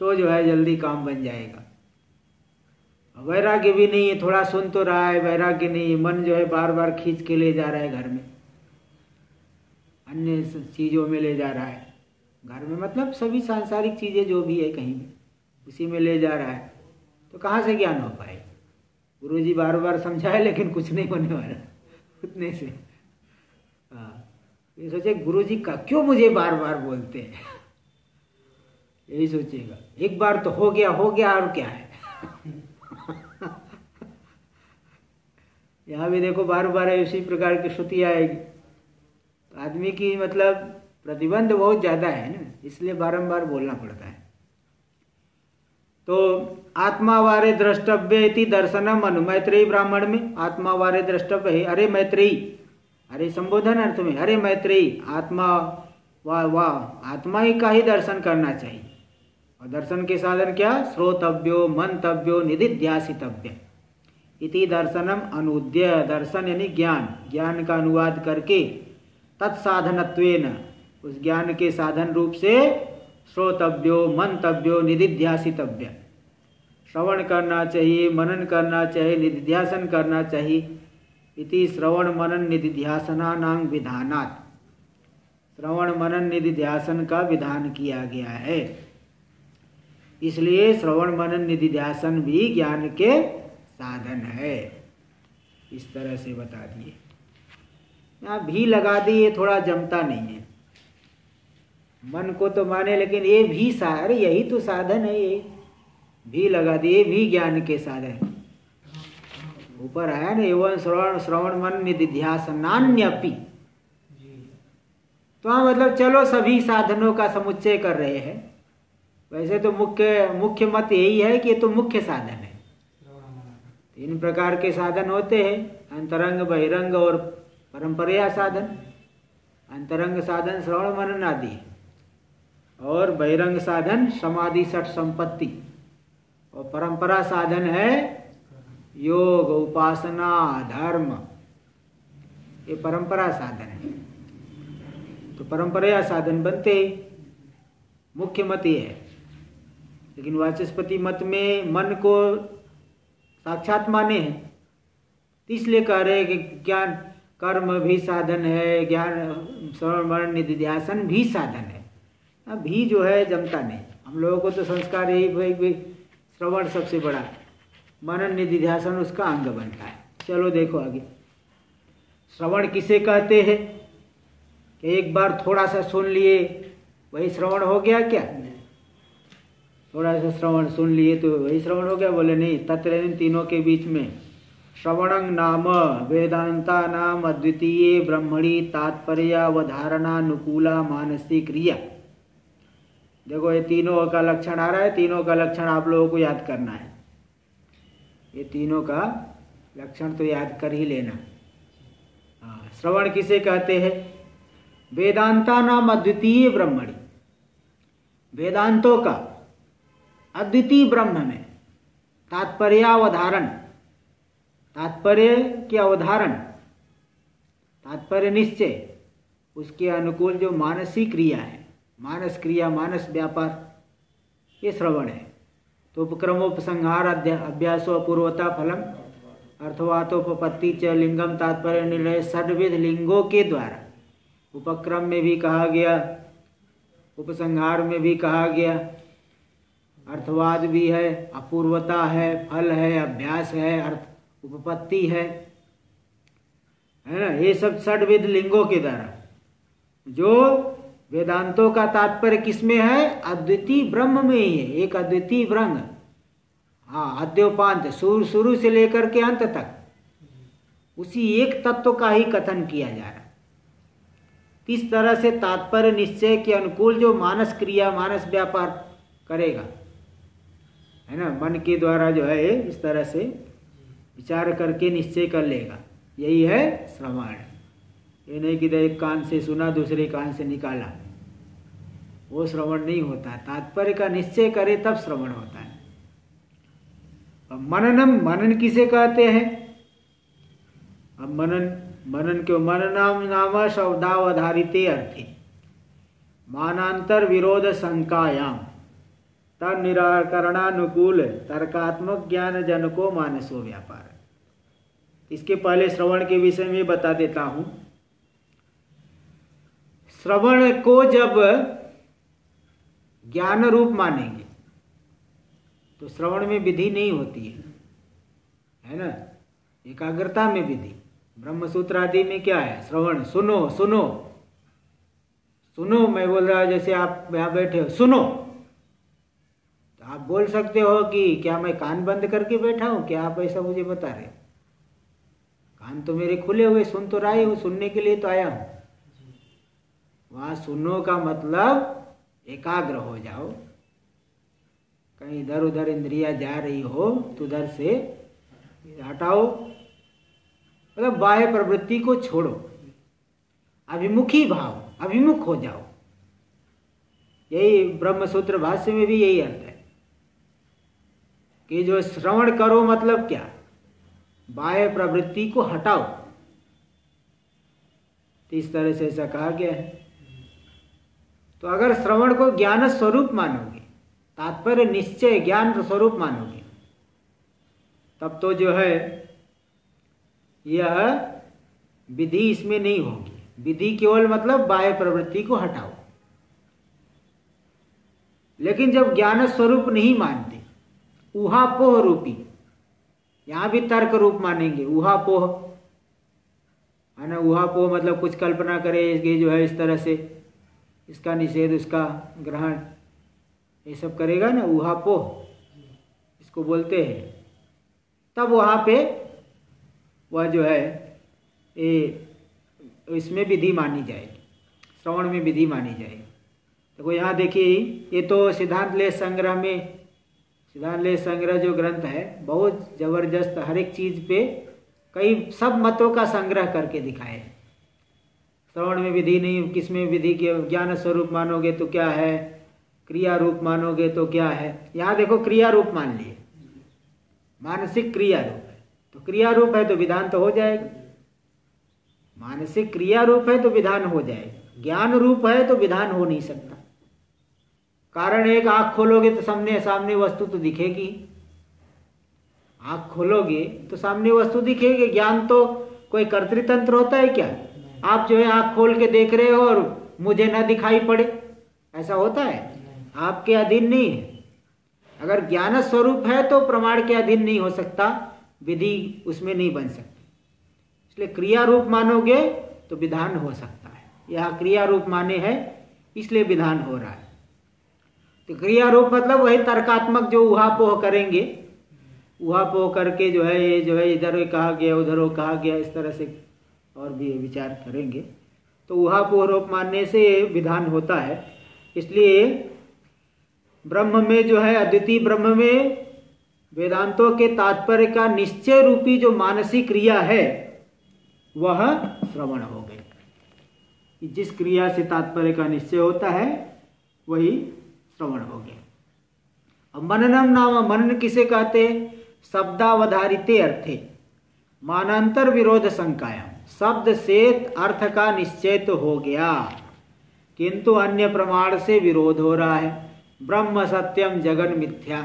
तो जो है जल्दी काम बन जाएगा। वैराग्य भी नहीं है, थोड़ा सुन तो रहा है, वैराग्य नहीं है, मन जो है बार बार खींच के ले जा रहा है घर में, अन्य चीज़ों में ले जा रहा है, घर में मतलब सभी सांसारिक चीज़ें जो भी है कहीं भी उसी में ले जा रहा है, तो कहाँ से ज्ञान हो पाएगा। गुरुजी बार बार समझाए लेकिन कुछ नहीं होने वाला उतने से। हाँ, ये सोचे गुरुजी का क्यों मुझे बार बार बोलते हैं, यही सोचेगा। एक बार तो हो गया और क्या है। यहाँ भी देखो बार बार इसी प्रकार की श्रुति आएगी, तो आदमी की मतलब प्रतिबंध बहुत ज्यादा है ना, इसलिए बारंबार बोलना पड़ता है। तो आत्मावारे द्रष्टव्य इति दर्शनम अनु, मैत्रेयी ब्राह्मण में आत्मावारे द्रष्टव्य है। अरे मैत्रेयी, अरे संबोधन अर्थ में, अरे मैत्रेयी, आत्मा वाह आत्मा ही का ही दर्शन करना चाहिए। और दर्शन के साधन क्या? श्रोतव्यो मंतव्यो निधिध्यासितव्य इति दर्शनम अनुद्य, दर्शन यानी ज्ञान, ज्ञान का अनुवाद करके तत्साधनत्वेन, उस ज्ञान के साधन रूप से श्रोतव्यो मंतव्यो निधिध्यासितव्य, श्रवण करना चाहिए, मनन करना चाहिए, निधिध्यासन करना चाहिए। इति श्रवण मनन निधिध्यासनानां विधानात्, श्रवण मनन निधिध्यासन का विधान किया गया है, इसलिए श्रवण मनन निधिध्यासन भी ज्ञान के साधन है। इस तरह से बता दिए। यहाँ भी लगा दिए, थोड़ा जमता नहीं है। मन को तो माने लेकिन ये भी अरे यही तो साधन है, ये भी लगा दिए, भी ज्ञान के साधन। ऊपर आया ना एवं श्रवण मन निधिध्यासनान्यपि, तो हाँ मतलब चलो सभी साधनों का समुच्चय कर रहे हैं। वैसे तो मुख्य मत यही है कि ये तो मुख्य साधन है। 3 प्रकार के साधन होते हैं, अंतरंग, बहिरंग और परंपरा साधन। अंतरंग साधन श्रवण मनन आदि, और बहिरंग साधन समाधि सठ संपत्ति, और परंपरा साधन है योग, उपासना, धर्म, ये परंपरा साधन है। तो परंपरा साधन बनते, मुख्य मत ये है। लेकिन वाचस्पति मत में मन को साक्षात माने हैं, इसलिए कह रहे हैं कि ज्ञान कर्म भी साधन है, ज्ञान श्रवण मनन निधिध्यासन भी साधन है। अब भी जो है जमता नहीं, हम लोगों को तो संस्कार यही भाई श्रवण सबसे बड़ा, मनन निधिध्यासन उसका अंग बनता है। चलो देखो आगे, श्रवण किसे कहते हैं कि एक बार थोड़ा सा सुन लिए वही श्रवण हो गया क्या? थोड़ा सा श्रवण सुन लिए तो वही श्रवण हो गया? बोले नहीं, तत्र इन तीनों के बीच में श्रवणं नाम वेदांता नाम अद्वितीय ब्रह्मणि तात्पर्यावधारणानुकूला मानसिक क्रिया। देखो ये तीनों का लक्षण आ रहा है, तीनों का लक्षण आप लोगों को याद करना है। ये तीनों का लक्षण तो याद कर ही लेना। हाँ, श्रवण किसे कहते हैं? वेदांता नाम अद्वितीय ब्रह्मणि, वेदांतों का अद्वितीय ब्रह्म में तात्पर्यावधारण, तात्पर्य की अवधारण, तात्पर्य निश्चय, उसके अनुकूल जो मानसिक क्रिया है, मानस क्रिया, मानस व्यापार, ये श्रवण है। तो उपक्रमोपसंहार अभ्यासो अपूर्वता फलम अर्थवातोपपत्ति च लिंगम तात्पर्य निर्णय षड्विध लिंगों के द्वारा, उपक्रम में भी कहा गया, उपसंहार में भी कहा गया, अर्थवाद भी है, अपूर्वता है, फल है, अभ्यास है, अर्थ उपपत्ति है ना, ये सब षड्विध लिंगों के द्वारा जो वेदांतों का तात्पर्य किसमें है? अद्वितीय ब्रह्म में ही है, एक अद्वितीय ब्रह्म। हाँ, अद्योपांत, शुरू से लेकर के अंत तक उसी एक तत्व का ही कथन किया जा रहा है। किस तरह से तात्पर्य निश्चय के अनुकूल जो मानस क्रिया, मानस व्यापार करेगा, है ना, मन के द्वारा जो है इस तरह से विचार करके निश्चय कर लेगा, यही है श्रवण। ये नहीं कि एक कान से सुना दूसरे कान से निकाला, वो श्रवण नहीं होता। तात्पर्य का निश्चय करे तब श्रवण होता है। अब मननम, मनन किसे कहते हैं? अब मनन क्यों? मननाम नाम शब्दावधारिते अर्थे मानांतर विरोध शंकायाम तद निराकरणानुकूल तर्कात्मक ज्ञान जनको मानसो व्यापार। इसके पहले श्रवण के विषय में बता देता हूं। श्रवण को जब ज्ञान रूप मानेंगे तो श्रवण में विधि नहीं होती है ना, एकाग्रता में विधि। ब्रह्मसूत्र आदि में क्या है? श्रवण, सुनो सुनो सुनो, मैं बोल रहा हूं, जैसे आप यहां बैठे हो, सुनो, तो आप बोल सकते हो कि क्या मैं कान बंद करके बैठा हूं? क्या आप ऐसा मुझे बता रहे? कान तो मेरे खुले हुए, सुन तो रहा हूं, सुनने के लिए तो आया हूं। वहां सुनो का मतलब एकाग्र हो जाओ, कहीं इधर उधर इंद्रियां जा रही हो तो उधर से हटाओ, मतलब बाह्य प्रवृत्ति को छोड़ो, अभिमुखी भाव, अभिमुख हो जाओ। यही ब्रह्मसूत्र भाष्य में भी यही अर्थ है कि जो श्रवण करो मतलब क्या? बाह्य प्रवृत्ति को हटाओ। तो इस तरह से ऐसा कहा गया है। तो अगर श्रवण को ज्ञान स्वरूप मानोगे, तात्पर्य निश्चय ज्ञान स्वरूप मानोगे, तब तो जो है यह विधि इसमें नहीं होगी। विधि केवल मतलब बाह्य प्रवृत्ति को हटाओ। लेकिन जब ज्ञान स्वरूप नहीं मानते, ऊहापोह रूपी, यहां भी तर्क रूप मानेंगे, ऊहापोह है ना, ऊहापोह मतलब कुछ कल्पना करे कि जो है इस तरह से इसका निषेध, उसका ग्रहण, ये सब करेगा ना, ऊहापोह इसको बोलते हैं। तब वहां पे वह जो है इसमें विधि मानी जाएगी, श्रवण में विधि मानी जाएगी। तो यहाँ देखिए, ये तो सिद्धांत लेश संग्रह में, सिद्धांत लेश संग्रह जो ग्रंथ है बहुत जबरदस्त, हर एक चीज पे कई सब मतों का संग्रह करके दिखाए। श्रवण में विधि नहीं, किसमें विधि के? ज्ञान स्वरूप मानोगे तो क्या है, क्रिया रूप मानोगे तो क्या है। यहाँ देखो क्रिया रूप मान लिए, मानसिक क्रिया रूप है, तो क्रिया रूप है तो विधान तो हो जाएगा। मानसिक क्रिया रूप है तो विधान हो जाएगा, ज्ञान रूप है तो विधान हो नहीं सकता। कारण एक, आँख खोलोगे तो सामने सामने वस्तु तो दिखेगी, आँख खोलोगे तो सामने वस्तु दिखेगी। ज्ञान तो कोई कर्तृतंत्र होता है क्या? आप जो है आँख खोल के देख रहे हो और मुझे ना दिखाई पड़े, ऐसा होता है? आपके अधीन नहीं है। अगर ज्ञान स्वरूप है तो प्रमाण के अधीन नहीं हो सकता, विधि उसमें नहीं बन सकती। इसलिए क्रिया रूप मानोगे तो विधान हो सकता है। यह क्रिया रूप माने है इसलिए विधान हो रहा है। तो क्रिया रूप मतलब वही तर्कात्मक जो उहापोह करेंगे, उहापोह करके जो है ये जो है इधर कहा गया उधर वो कहा गया, इस तरह से और भी विचार करेंगे तो उहापोह रूप मानने से विधान होता है। इसलिए ब्रह्म में जो है, अद्वितीय ब्रह्म में वेदांतों के तात्पर्य का निश्चय रूपी जो मानसिक क्रिया है वह श्रवण हो गई। जिस क्रिया से तात्पर्य का निश्चय होता है वही श्रवण हो गया। अब मननम नाम, मनन किसे कहते हैं? शब्दावधारिते अर्थे मानांतर विरोध शंकायाम, शब्द से अर्थ का निश्चय तो हो गया किंतु अन्य प्रमाण से विरोध हो रहा है। ब्रह्म सत्यम जगन मिथ्या,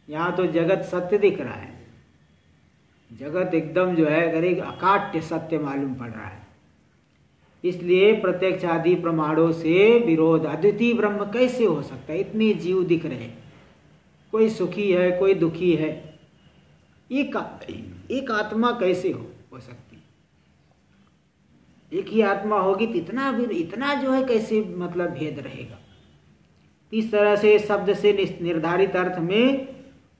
यहाँ तो जगत सत्य दिख रहा है, जगत एकदम जो है करीब अकाट्य सत्य मालूम पड़ रहा है। इसलिए प्रत्यक्ष आदि प्रमाणों से विरोध। अद्वितीय ब्रह्म कैसे हो सकता है? इतने जीव दिख रहे हैं, कोई सुखी है कोई दुखी है, एक आत्मा कैसे हो सकती? एक ही आत्मा होगी तो इतना जो है कैसे मतलब भेद रहेगा? इस तरह से शब्द से निर्धारित अर्थ में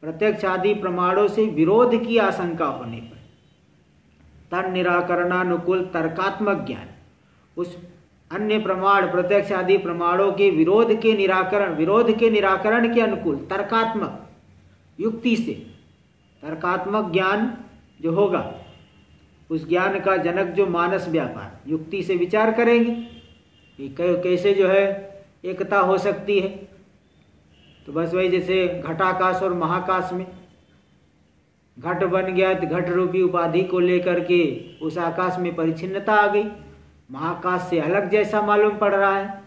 प्रत्यक्ष आदि प्रमाणों से विरोध की आशंका होने पर तन निराकरणानुकूल तर्कात्मक ज्ञान, उस अन्य प्रमाण प्रत्यक्ष आदि प्रमाणों के विरोध के निराकरण के अनुकूल तर्कात्मक युक्ति से तर्कात्मक ज्ञान जो होगा, उस ज्ञान का जनक जो मानस व्यापार, युक्ति से विचार करेंगे कि कैसे जो है एकता हो सकती है। तो बस वही जैसे घटाकाश और महाकाश में घट बन गया तो घट रूपी उपाधि को लेकर के उस आकाश में परिच्छिन्नता आ गई, महाकाश से अलग जैसा मालूम पड़ रहा है।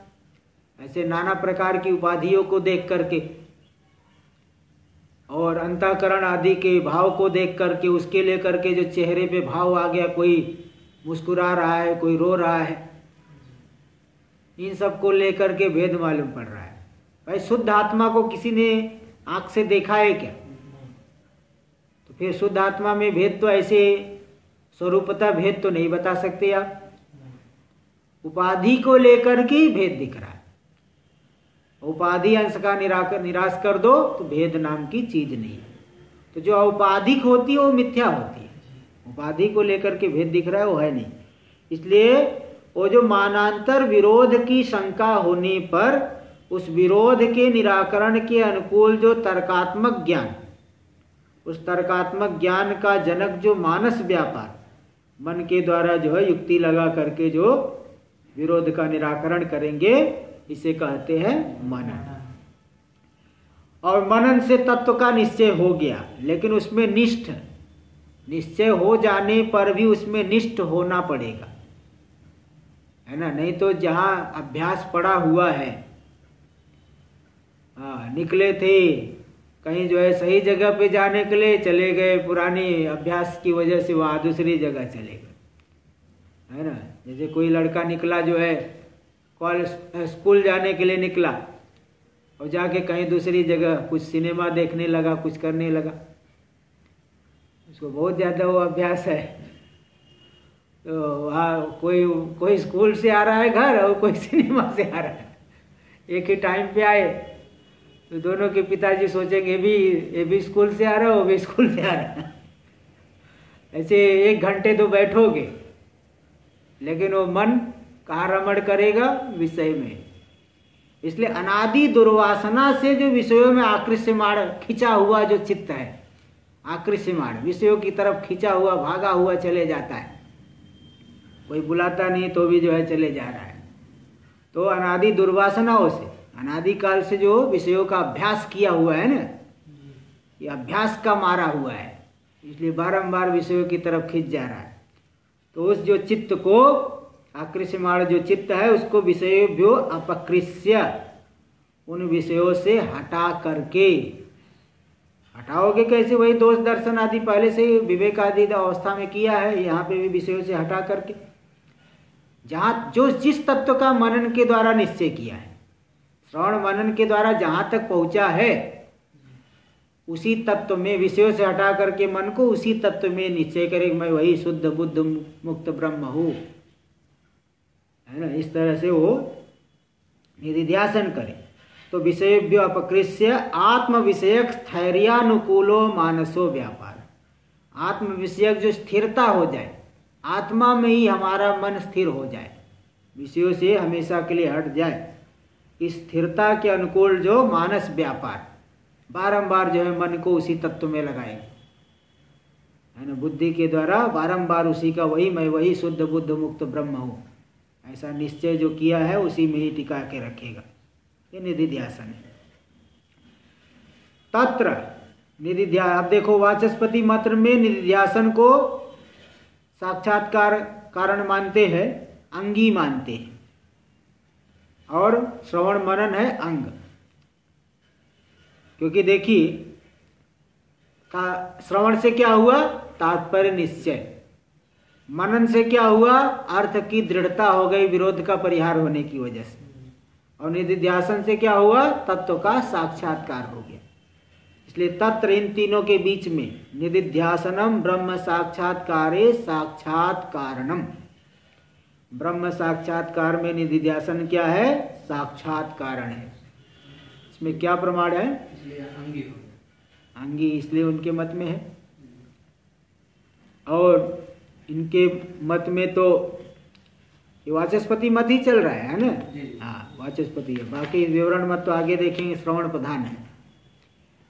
ऐसे नाना प्रकार की उपाधियों को देख करके और अंतःकरण आदि के भाव को देख करके उसके लेकर के जो चेहरे पे भाव आ गया, कोई मुस्कुरा रहा है कोई रो रहा है, इन सब को लेकर के भेद मालूम पड़ रहा है। भाई शुद्ध आत्मा को किसी ने आंख से देखा है क्या? तो फिर शुद्ध आत्मा में भेद तो ऐसे स्वरूपता भेद तो नहीं बता सकते आप। उपाधि को लेकर के भेद दिख रहा है। उपाधि अंश का निराश कर दो तो भेद नाम की चीज नहीं है। तो जो औपाधिक होती है वो मिथ्या होती है, उपाधि को लेकर के भेद दिख रहा है वो है नहीं। इसलिए वो जो मानांतर विरोध की शंका होने पर उस विरोध के निराकरण के अनुकूल जो तर्कात्मक ज्ञान, उस तर्कात्मक ज्ञान का जनक जो मानस व्यापार, मन के द्वारा जो है युक्ति लगा करके जो विरोध का निराकरण करेंगे, इसे कहते हैं मनन। और मनन से तत्व का निश्चय हो गया, लेकिन उसमें निश्चय हो जाने पर भी उसमें निष्ठ होना पड़ेगा, है ना। नहीं तो जहाँ अभ्यास पड़ा हुआ है, निकले थे कहीं जो है सही जगह पे जाने के लिए चले गए, पुरानी अभ्यास की वजह से वहाँ दूसरी जगह चले गए, है ना। जैसे कोई लड़का निकला जो है कॉलेज स्कूल जाने के लिए निकला और जाके कहीं दूसरी जगह कुछ सिनेमा देखने लगा, कुछ करने लगा, उसको बहुत ज़्यादा वो अभ्यास है। तो वहाँ कोई स्कूल से आ रहा है घर और कोई सिनेमा से आ रहा है, एक ही टाइम पे आए तो दोनों के पिताजी सोचेंगे ये भी स्कूल से आ रहा है वो भी स्कूल से आ रहा है। ऐसे 1 घंटे तो बैठोगे, लेकिन वो मन कहाँ रमण करेगा? विषय में। इसलिए अनादि दुर्वासना से जो विषयों में आकृष्यमाण खिंचा हुआ जो चित्त है, आकृष्यमाण विषयों की तरफ खिंचा हुआ भागा हुआ चले जाता है, कोई बुलाता नहीं तो भी जो है चले जा रहा है। तो अनादि दुर्वासनाओं से, अनादि काल से जो विषयों का अभ्यास किया हुआ है ना, ये अभ्यास का मारा हुआ है, इसलिए बारंबार विषयों की तरफ खिंच जा रहा है। तो उस जो चित्त को आकृष्यमाण जो चित्त है उसको विषयेभ्यो अपकृष्य, उन विषयों से हटा करके, हटाओगे कैसे? वही दोष दर्शन आदि पहले से विवेक आदि अवस्था में किया है, यहाँ पे भी विषयों से हटा करके, जहाँ जो जिस तत्व का मनन के द्वारा निश्चय किया है, श्रवण मनन के द्वारा जहाँ तक पहुँचा है, उसी तत्व में विषयों से हटा करके मन को उसी तत्व में निश्चय करे, मैं वही शुद्ध बुद्ध मुक्त ब्रह्म हूँ, है ना। इस तरह से वो निधिध्यासन करे। तो विषयेभ्यो अपकृष्य आत्म विषयक स्थैर्यानुकूलो मानसो व्यापार, आत्म विषयक जो स्थिरता हो जाए, आत्मा में ही हमारा मन स्थिर हो जाए, विषयों से हमेशा के लिए हट जाए, इस स्थिरता के अनुकूल जो मानस व्यापार, बारंबार जो है मन को उसी तत्व में लगाए, है ना, बुद्धि के द्वारा बारंबार उसी का वही मैं वही शुद्ध बुद्ध मुक्त ब्रह्म हूँ, ऐसा निश्चय जो किया है उसी में ही टिका के रखेगा। ये निधिध्यासन है। तत्र निधिध्यासन, अब देखो वाचस्पति मंत्र में निधिध्यासन को साक्षात्कार कारण मानते हैं, अंगी मानते हैं, और श्रवण मनन है अंग। क्योंकि देखिए श्रवण से क्या हुआ? तात्पर्य निश्चय। मनन से क्या हुआ? अर्थ की दृढ़ता हो गई विरोध का परिहार होने की वजह से। और निधिध्यासन से क्या हुआ? तत्व का साक्षात्कार हो गया। इसलिए तत्र इन तीनों के बीच में निधिध्यासनम ब्रह्म साक्षात्कारे साक्षात्कारणम, ब्रह्म साक्षात्कार में निधिध्यासन क्या है? साक्षात्कारण है। इसमें क्या प्रमाण है? इसलिए अंगी हो गया। अंगी इसलिए उनके मत में है, और इनके मत में तो ये वाचस्पति मत ही चल रहा है ना। हाँ, वाचस्पति है, बाकी विवरण मत तो आगे देखेंगे, श्रवण प्रधान है।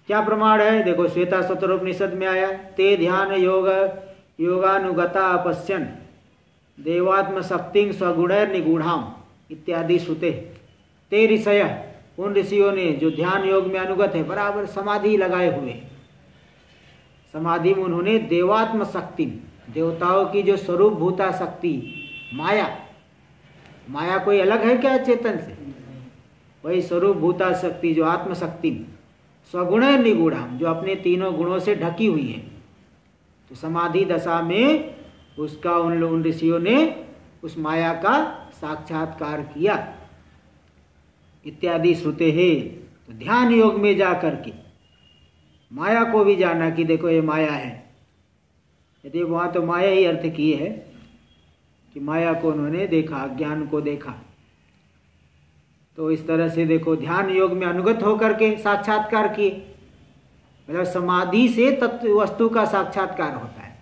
क्या प्रमाण है? देखो श्वेता स्वतरोपनिषद में आया, ते ध्यान योग योगानुगता अपश्यन देवात्म शक्ति स्वगुणैर निगूढ़ाम इत्यादि श्रुते। ते ऋषय, उन ऋषियों ने जो ध्यान योग में अनुगत है, बराबर समाधि लगाए हुए, समाधि में उन्होंने देवात्म शक्ति, देवताओं की जो स्वरूप भूता शक्ति माया, माया कोई अलग है क्या चेतन से? वही स्वरूप भूता शक्ति जो आत्मशक्ति, स्वगुण निगूढ़ा, जो अपने तीनों गुणों से ढकी हुई है। तो समाधि दशा में उसका उन ऋषियों ने उस माया का साक्षात्कार किया इत्यादि श्रुते है। तो ध्यान योग में जा करके माया को भी जाना कि देखो ये माया है। यदि वहाँ तो माया ही अर्थ किए है कि माया को उन्होंने देखा, ज्ञान को देखा। तो इस तरह से देखो ध्यान योग में अनुगत होकर के साक्षात्कार किए, मतलब समाधि से तत्व वस्तु का साक्षात्कार होता है।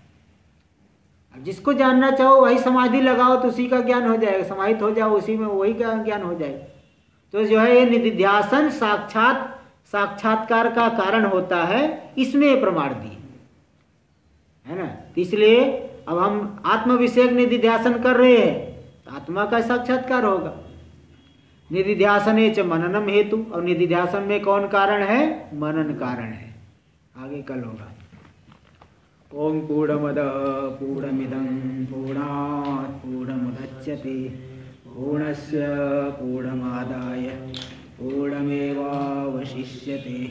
अब जिसको जानना चाहो वही समाधि लगाओ तो उसी का ज्ञान हो जाएगा, समाहित हो जाओ उसी में, वही का ज्ञान हो जाएगा। तो जो है ये निधिध्यासन साक्षात्कार का कारण होता है, इसमें प्रमाण दिए है ना। इसलिए अब हम आत्म विषयक निधिध्यासन कर रहे हैं तो आत्मा का साक्षात्कार होगा। निधिध्यासने च मननम हेतु, और निधिध्यासन में कौन कारण है? मनन कारण है। आगे कल होगा। ओम पूर्णमद पूर्णमिदं पूर्णात् पूर्णमुदच्यते पूर्णस्य पूर्णमादाय पूर्णमेवावशिष्यते।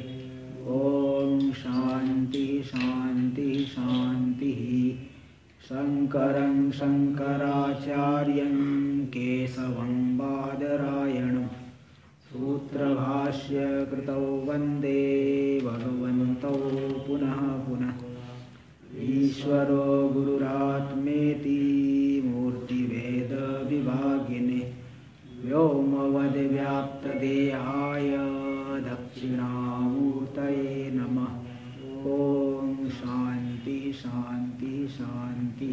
ओम शांति शांति शांति। शंकरं शंकराचार्यं केशवं बादरायणं सूत्रभाष्य कृतौ वन्दे भगवन्तौ पुनः पुनः। ईश्वरो गुरुरात्मेति मूर्तिभेद विभागिने व्योमवद्व्याप्तदेहाय दक्षिणामूर्तये नमः। ओम शांति शांति शांति।